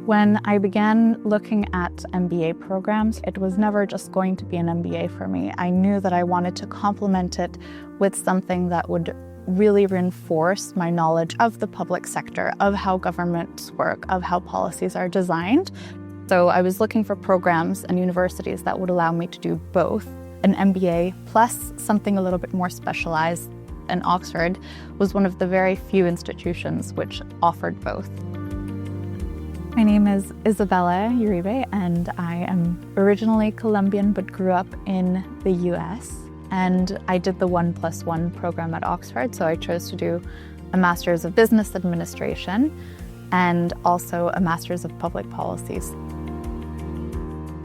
When I began looking at MBA programs, it was never just going to be an MBA for me. I knew that I wanted to complement it with something that would really reinforce my knowledge of the public sector, of how governments work, of how policies are designed. So I was looking for programs and universities that would allow me to do both, an MBA plus something a little bit more specialized, and Oxford was one of the very few institutions which offered both. My name is Isabela Uribe, and I am originally Colombian but grew up in the US. And I did the 1+1 program at Oxford, so I chose to do a Master's of Business Administration and also a Master's of Public Policies.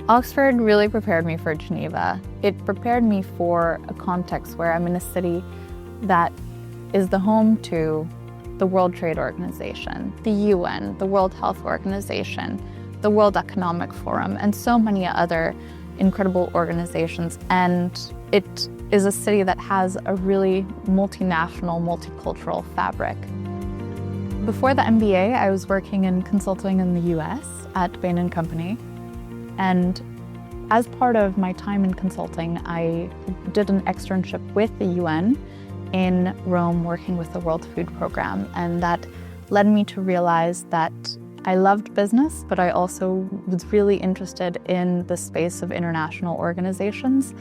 Oxford really prepared me for Geneva. It prepared me for a context where I'm in a city that is the home to the World Trade Organization, the UN, the World Health Organization, the World Economic Forum, and so many other incredible organizations. And it is a city that has a really multinational, multicultural fabric. Before the MBA, I was working in consulting in the US at Bain & Company. And as part of my time in consulting, I did an externship with the UN in Rome working with the World Food Program, and that led me to realize that I loved business, but I also was really interested in the space of international organizations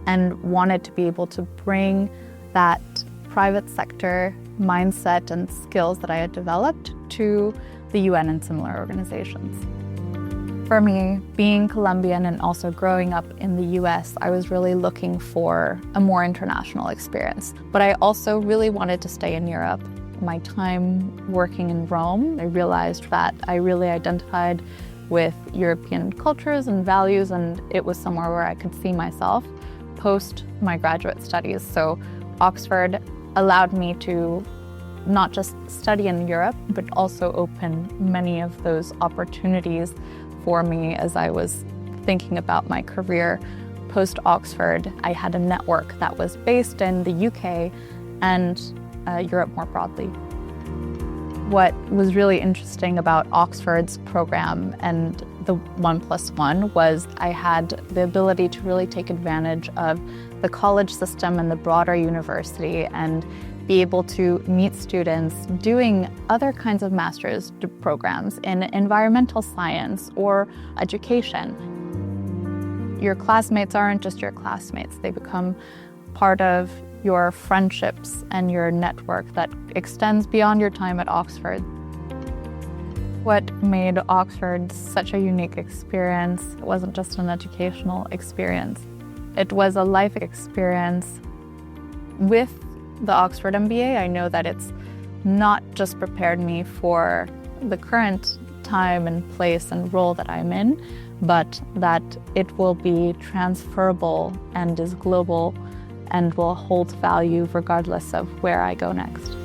and wanted to be able to bring that private sector mindset and skills that I had developed to the UN and similar organizations. For me, being Colombian and also growing up in the US, I was really looking for a more international experience. But I also really wanted to stay in Europe. My time working in Rome, I realized that I really identified with European cultures and values, and it was somewhere where I could see myself post my graduate studies. So Oxford allowed me to not just study in Europe, but also open many of those opportunities for me as I was thinking about my career post-Oxford. I had a network that was based in the UK and Europe more broadly. What was really interesting about Oxford's program and the 1+1 was I had the ability to really take advantage of the college system and the broader university and be able to meet students doing other kinds of master's programs in environmental science or education. Your classmates aren't just your classmates. They become part of your friendships and your network that extends beyond your time at Oxford. What made Oxford such a unique experience wasn't just an educational experience. It was a life experience. With the Oxford MBA, I know that it's not just prepared me for the current time and place and role that I'm in, but that it will be transferable and is global and will hold value regardless of where I go next.